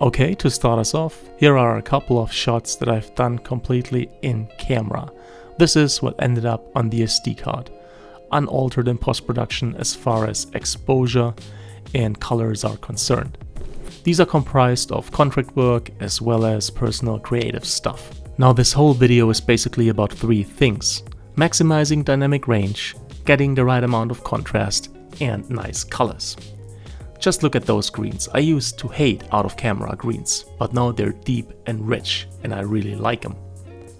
Okay, to start us off, here are a couple of shots that I've done completely in camera. This is what ended up on the SD card, unaltered in post-production as far as exposure and colors are concerned. These are comprised of contract work as well as personal creative stuff. Now this whole video is basically about three things: maximizing dynamic range, getting the right amount of contrast, and nice colors. Just look at those greens. I used to hate out of camera greens, but now they're deep and rich and I really like them.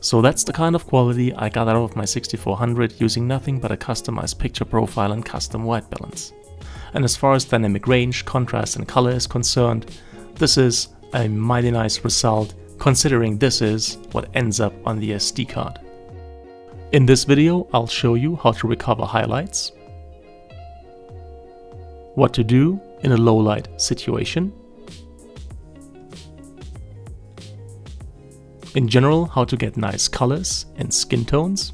So that's the kind of quality I got out of my 6400 using nothing but a customized picture profile and custom white balance. And as far as dynamic range, contrast and color is concerned, this is a mighty nice result considering this is what ends up on the SD card. In this video I'll show you how to recover highlights, what to do in a low light situation, in general how to get nice colors and skin tones,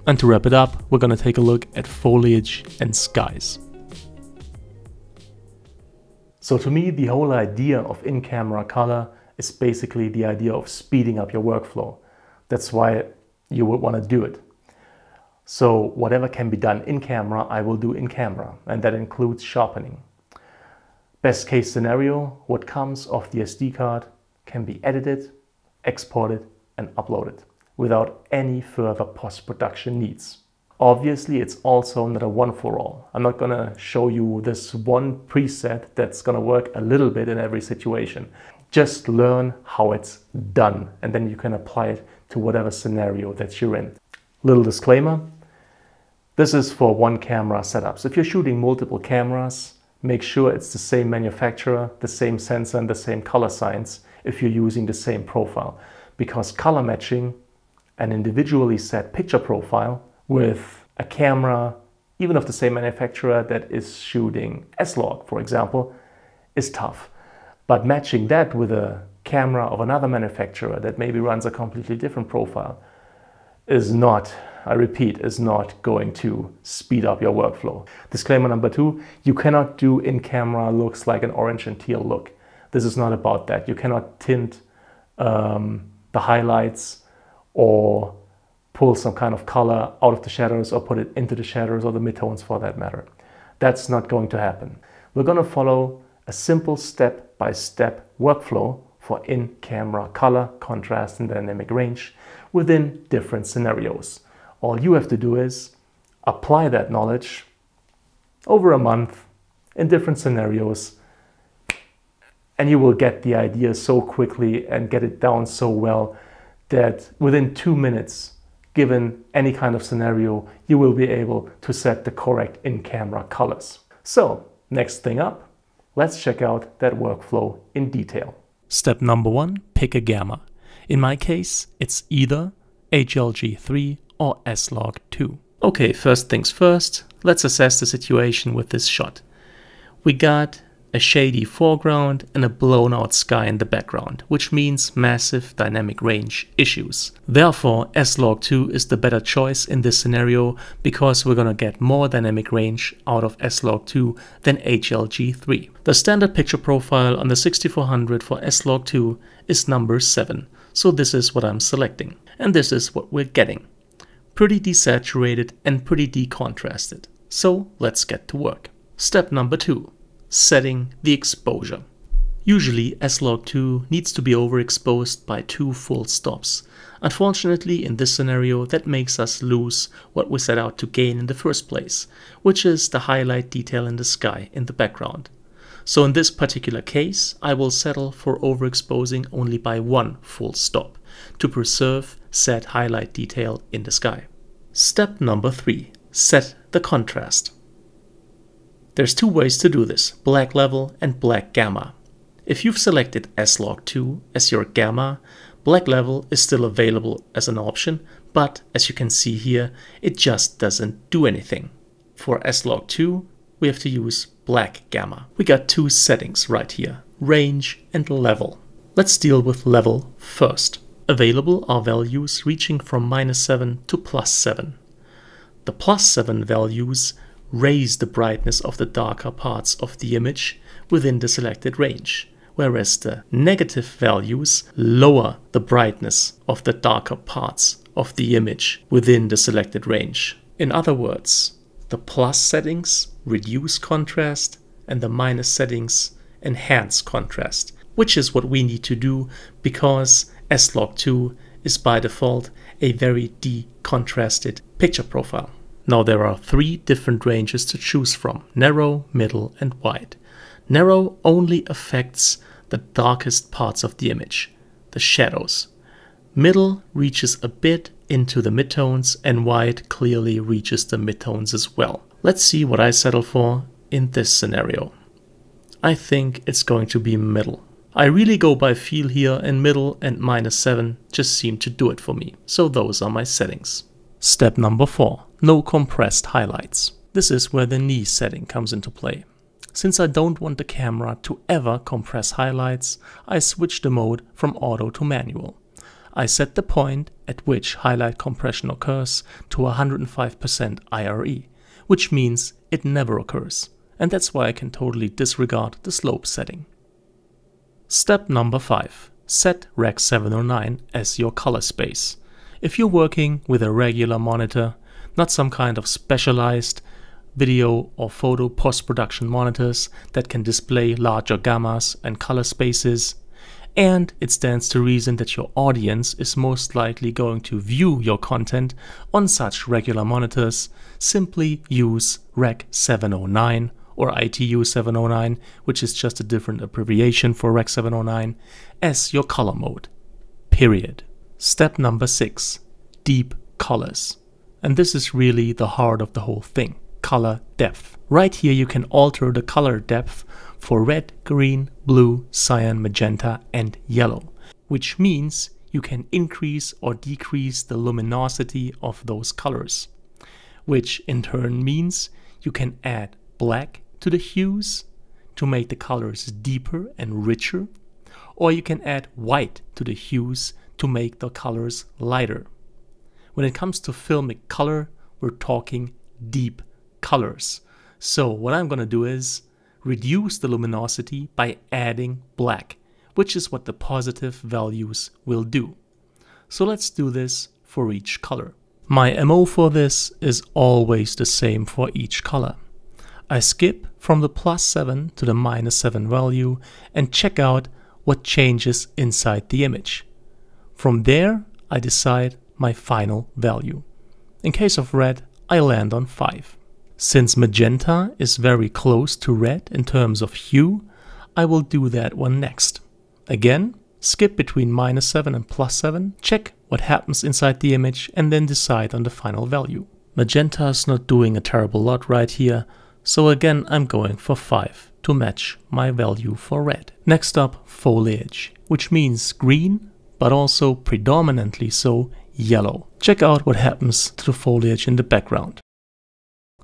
and to wrap it up, we're gonna take a look at foliage and skies. So to me, the whole idea of in-camera color is basically the idea of speeding up your workflow. That's why you would want to do it. So whatever can be done in camera, I will do in camera, and that includes sharpening. Best case scenario, what comes off the SD card can be edited, exported and uploaded without any further post-production needs. Obviously, it's also not a one-for-all. I'm not gonna show you this one preset that's gonna work a little bit in every situation. Just learn how it's done and then you can apply it to whatever scenario that you're in. Little disclaimer, this is for one camera setups. If you're shooting multiple cameras, make sure it's the same manufacturer, the same sensor and the same color science if you're using the same profile. Because color matching an individually set picture profile with a camera, even of the same manufacturer that is shooting S-Log, for example, is tough. But matching that with a camera of another manufacturer that maybe runs a completely different profile is not, I repeat, is not going to speed up your workflow. Disclaimer number 2, you cannot do in-camera looks like an orange and teal look. This is not about that. You cannot tint the highlights or pull some kind of color out of the shadows or put it into the shadows or the midtones for that matter. That's not going to happen. We're going to follow a simple step-by-step workflow for in-camera color, contrast and dynamic range within different scenarios. All you have to do is apply that knowledge over a month in different scenarios and you will get the idea so quickly and get it down so well that within 2 minutes, given any kind of scenario, you will be able to set the correct in-camera colors. So, next thing up, let's check out that workflow in detail. Step number 1, pick a gamma. In my case, it's either HLG3 or S-Log2. Okay, first things first, let's assess the situation with this shot. We got a shady foreground and a blown out sky in the background, which means massive dynamic range issues. Therefore, S-Log2 is the better choice in this scenario because we're gonna get more dynamic range out of S-Log2 than HLG3. The standard picture profile on the 6400 for S-Log2 is number 7, so this is what I'm selecting. And this is what we're getting. Pretty desaturated and pretty decontrasted. So let's get to work. Step number 2. Setting the exposure. Usually S-Log2 needs to be overexposed by 2 full stops. Unfortunately, in this scenario that makes us lose what we set out to gain in the first place, which is the highlight detail in the sky in the background. So in this particular case, I will settle for overexposing only by 1 full stop to preserve said highlight detail in the sky. Step number 3. Set the contrast. There's 2 ways to do this, black level and black gamma. If you've selected S-Log2 as your gamma, black level is still available as an option, but as you can see here, it just doesn't do anything. For S-Log2, we have to use black gamma. We got 2 settings right here, range and level. Let's deal with level first. Available are values reaching from -7 to +7. The +7 values raise the brightness of the darker parts of the image within the selected range, whereas the negative values lower the brightness of the darker parts of the image within the selected range. In other words, the plus settings reduce contrast and the minus settings enhance contrast, which is what we need to do because S-Log2 is by default a very decontrasted picture profile. Now there are 3 different ranges to choose from: narrow, middle and wide. Narrow only affects the darkest parts of the image, the shadows. Middle reaches a bit into the midtones and wide clearly reaches the midtones as well. Let's see what I settle for in this scenario. I think it's going to be middle. I really go by feel here, and middle and -7 just seem to do it for me. So those are my settings. Step number 4, no compressed highlights. This is where the knee setting comes into play. Since I don't want the camera to ever compress highlights, I switch the mode from auto to manual. I set the point at which highlight compression occurs to 105% IRE, which means it never occurs. And that's why I can totally disregard the slope setting. Step number 5. Set Rec. 709 as your color space. If you're working with a regular monitor, not some kind of specialized video or photo post-production monitors that can display larger gammas and color spaces, and it stands to reason that your audience is most likely going to view your content on such regular monitors, simply use Rec. 709 or ITU 709, which is just a different abbreviation for Rec. 709, as your color mode. Period. Step number 6. Deep colors. And this is really the heart of the whole thing. Color depth. Right here you can alter the color depth for red, green, blue, cyan, magenta and yellow, which means you can increase or decrease the luminosity of those colors, which in turn means you can add black to the hues to make the colors deeper and richer, or you can add white to the hues to make the colors lighter. When it comes to filmic color, we're talking deep colors. So what I'm going to do is reduce the luminosity by adding black, which is what the positive values will do. So let's do this for each color. My MO for this is always the same for each color. I skip from the +7 to the -7 value and check out what changes inside the image. From there, I decide my final value. In case of red, I land on 5. Since magenta is very close to red in terms of hue, I will do that one next. Again, skip between -7 and +7, check what happens inside the image and then decide on the final value. Magenta is not doing a terrible lot right here, so again I'm going for 5 to match my value for red. Next up, foliage, which means green, but also predominantly so yellow. Check out what happens to the foliage in the background.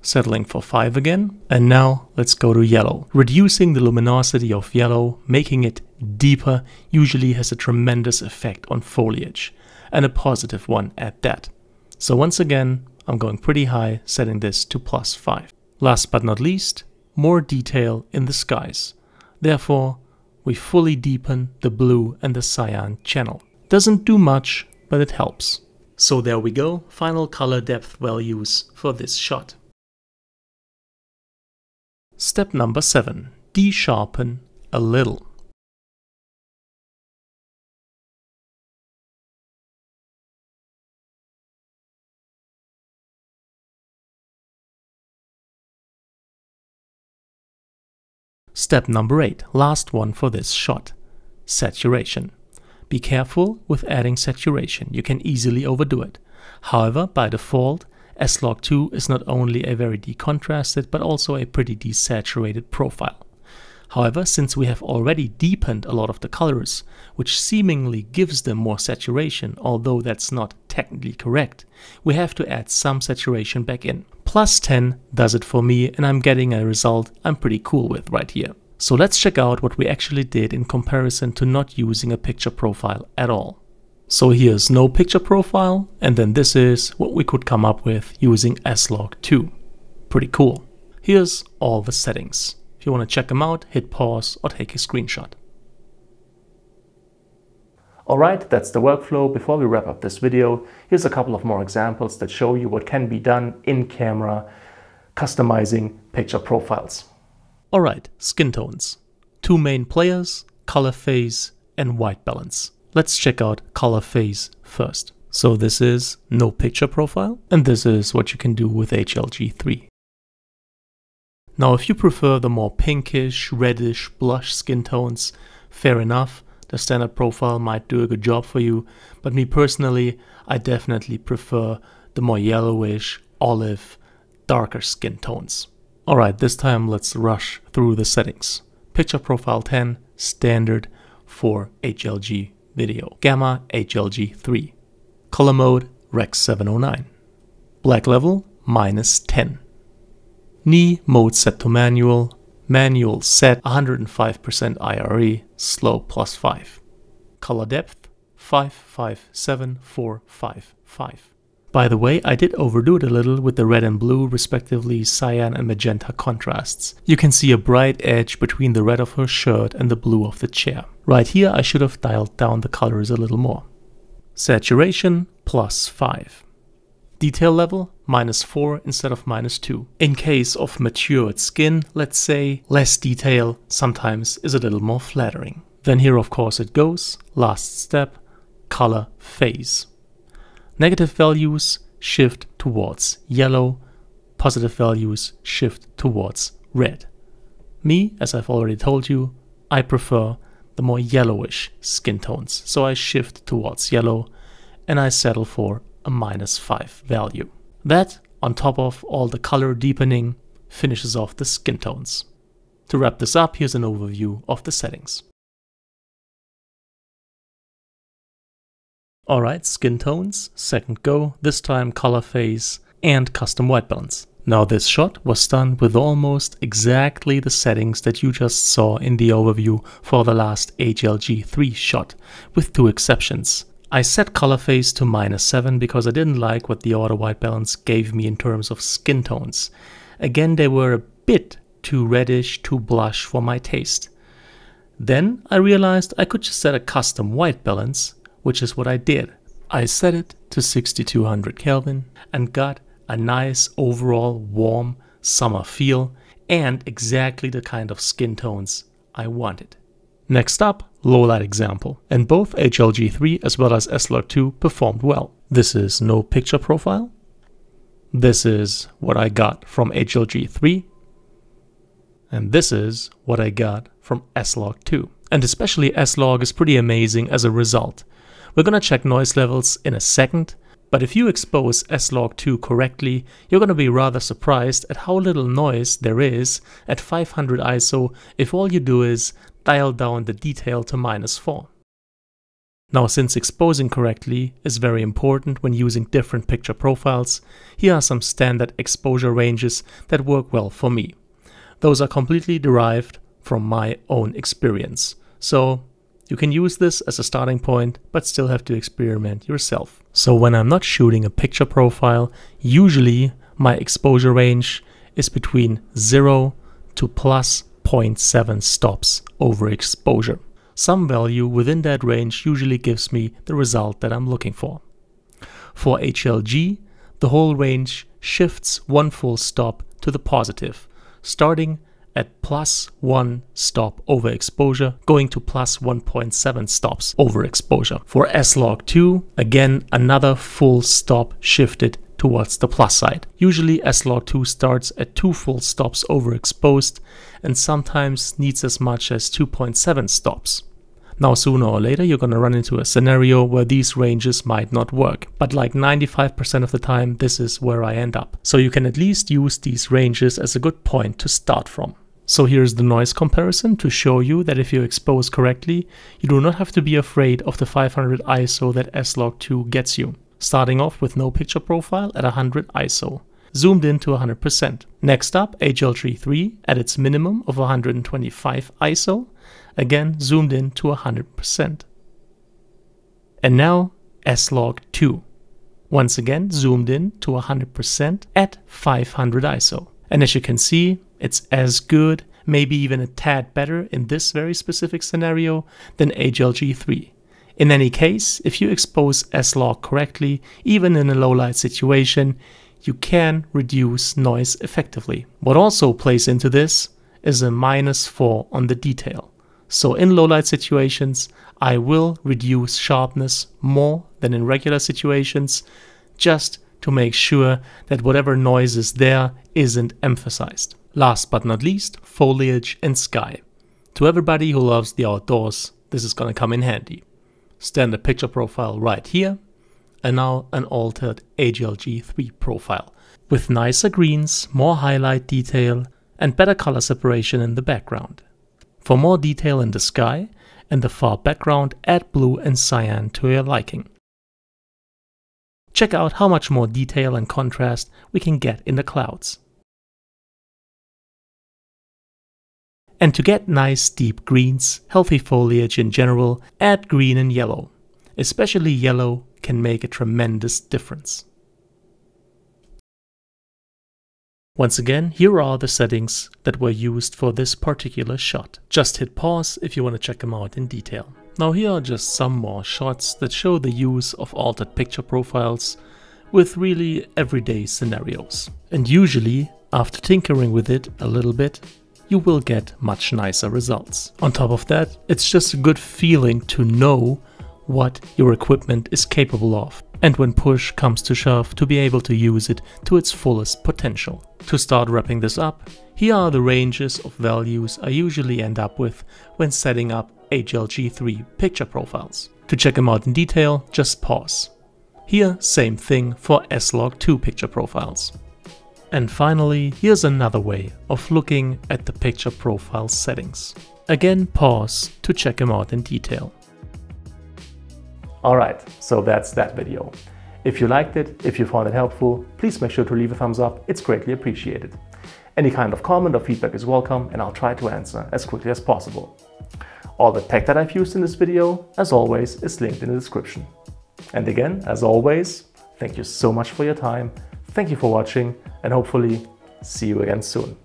Settling for 5 again, and now let's go to yellow. Reducing the luminosity of yellow, making it deeper, usually has a tremendous effect on foliage, and a positive one at that. So once again, I'm going pretty high, setting this to +5. Last but not least, more detail in the skies. Therefore, we fully deepen the blue and the cyan channel. Doesn't do much, but it helps. So there we go, final color depth values for this shot. Step number 7, de-sharpen a little. Step number 8, last one for this shot, saturation. Be careful with adding saturation, you can easily overdo it. However, by default, S-Log2 is not only a very decontrasted but also a pretty desaturated profile. However, since we have already deepened a lot of the colors, which seemingly gives them more saturation, although that's not technically correct, we have to add some saturation back in. +10 does it for me, and I'm getting a result I'm pretty cool with right here. So let's check out what we actually did in comparison to not using a picture profile at all. So here's no picture profile, and then this is what we could come up with using S-Log2. Pretty cool. Here's all the settings. If you want to check them out, hit pause or take a screenshot. Alright, that's the workflow. Before we wrap up this video, here's a couple of more examples that show you what can be done in camera customizing picture profiles. Alright, skin tones. Two main players, color phase and white balance. Let's check out color phase first. So this is no picture profile, and this is what you can do with HLG3. Now if you prefer the more pinkish, reddish, blush skin tones, fair enough, the standard profile might do a good job for you, but me personally, I definitely prefer the more yellowish, olive, darker skin tones. Alright, this time let's rush through the settings. Picture profile 10, standard for HLG video. Gamma HLG3. Color mode Rec 709. Black level -10. Knee mode set to manual. Manual set 105% IRE, slow +5. Color depth 557455. By the way, I did overdo it a little with the red and blue, respectively cyan and magenta contrasts. You can see a bright edge between the red of her shirt and the blue of the chair. Right here I should have dialed down the colors a little more. Saturation +5. Detail level -4 instead of -2. In case of matured skin, let's say, less detail sometimes is a little more flattering. Then here of course it goes, last step, color phase. Negative values shift towards yellow, positive values shift towards red. Me, as I've already told you, I prefer the more yellowish skin tones, so I shift towards yellow and I settle for a -5 value. That, on top of all the color deepening, finishes off the skin tones. To wrap this up, here's an overview of the settings. Alright, skin tones, second go, this time color phase and custom white balance. Now this shot was done with almost exactly the settings that you just saw in the overview for the last HLG3 shot, with two exceptions. I set color phase to -7 because I didn't like what the auto white balance gave me in terms of skin tones. Again, they were a bit too reddish, too blush for my taste. Then I realized I could just set a custom white balance, which is what I did. I set it to 6200 Kelvin and got a nice overall warm summer feel and exactly the kind of skin tones I wanted. Next up, Lowlight example, and both HLG3 as well as S-Log2 performed well. This is no picture profile. This is what I got from HLG3. And this is what I got from S-Log2. And especially S-Log is pretty amazing as a result. We're gonna check noise levels in a second, but if you expose S-Log2 correctly, you're gonna be rather surprised at how little noise there is at 500 ISO if all you do is dial down the detail to -4. Now, since exposing correctly is very important when using different picture profiles, here are some standard exposure ranges that work well for me. Those are completely derived from my own experience. So you can use this as a starting point, but still have to experiment yourself. So when I'm not shooting a picture profile, usually my exposure range is between 0 to +0.7 stops overexposure. Some value within that range usually gives me the result that I'm looking for. For HLG, the whole range shifts one full stop to the positive, starting at +1 stop overexposure, going to +1.7 stops overexposure. For S-Log2, again, another full stop shifted towards the plus side. Usually S-Log2 starts at 2 full stops overexposed and sometimes needs as much as 2.7 stops. Now sooner or later you're gonna run into a scenario where these ranges might not work, but like 95% of the time this is where I end up. So you can at least use these ranges as a good point to start from. So here's the noise comparison to show you that if you expose correctly, you do not have to be afraid of the 500 ISO that S-Log2 gets you. Starting off with no picture profile at 100 ISO, zoomed in to 100%. Next up, HLG3 at its minimum of 125 ISO, again zoomed in to 100%. And now S-Log2, once again zoomed in to 100% at 500 ISO. And as you can see, it's as good, maybe even a tad better in this very specific scenario than HLG3. In any case, if you expose S-Log correctly, even in a low light situation, you can reduce noise effectively. What also plays into this is a -4 on the detail. So in low light situations, I will reduce sharpness more than in regular situations, just to make sure that whatever noise is there isn't emphasized. Last but not least, foliage and sky. To everybody who loves the outdoors, this is gonna come in handy. Standard picture profile right here, and now an altered HLG3 profile with nicer greens, more highlight detail, and better color separation in the background. For more detail in the sky and the far background, add blue and cyan to your liking. Check out how much more detail and contrast we can get in the clouds. And to get nice deep greens, healthy foliage in general, add green and yellow. Especially yellow can make a tremendous difference. Once again, here are the settings that were used for this particular shot. Just hit pause if you want to check them out in detail. Now here are just some more shots that show the use of altered picture profiles with really everyday scenarios. And usually, after tinkering with it a little bit, you will get much nicer results. On top of that, it's just a good feeling to know what your equipment is capable of, and when push comes to shove, to be able to use it to its fullest potential. To start wrapping this up, here are the ranges of values I usually end up with when setting up HLG3 picture profiles. To check them out in detail, just pause. Here, same thing for S-Log2 picture profiles. And finally, here's another way of looking at the picture profile settings. Again, pause to check them out in detail. Alright, so that's that video. If you liked it, if you found it helpful, please make sure to leave a thumbs up, it's greatly appreciated. Any kind of comment or feedback is welcome, and I'll try to answer as quickly as possible. All the tech that I've used in this video, as always, is linked in the description. And again, as always, thank you so much for your time, thank you for watching, and hopefully see you again soon.